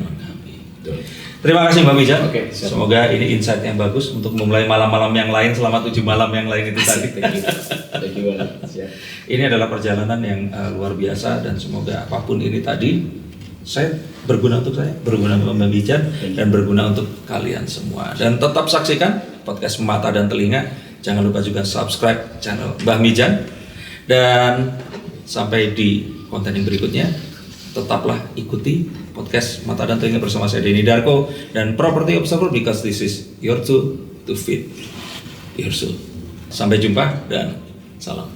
Betul. Terima kasih Mbak Mijan. Oke, siap. Semoga ini insight yang bagus untuk memulai malam-malam yang lain selama 7 malam yang lain itu tadi. Thank you banget. Siap. Ini adalah perjalanan yang luar biasa dan semoga apapun ini tadi saya berguna untuk saya, berguna untuk Mbak Mijan dan berguna untuk kalian semua. Dan tetap saksikan podcast Mata dan Telinga. Jangan lupa juga subscribe channel Mbak Mijan dan sampai di konten yang berikutnya tetaplah ikuti podcast Mata dan Telinga bersama saya Denny Darko dan Property Observer because this is your tool to feed your soul. Sampai jumpa dan salam.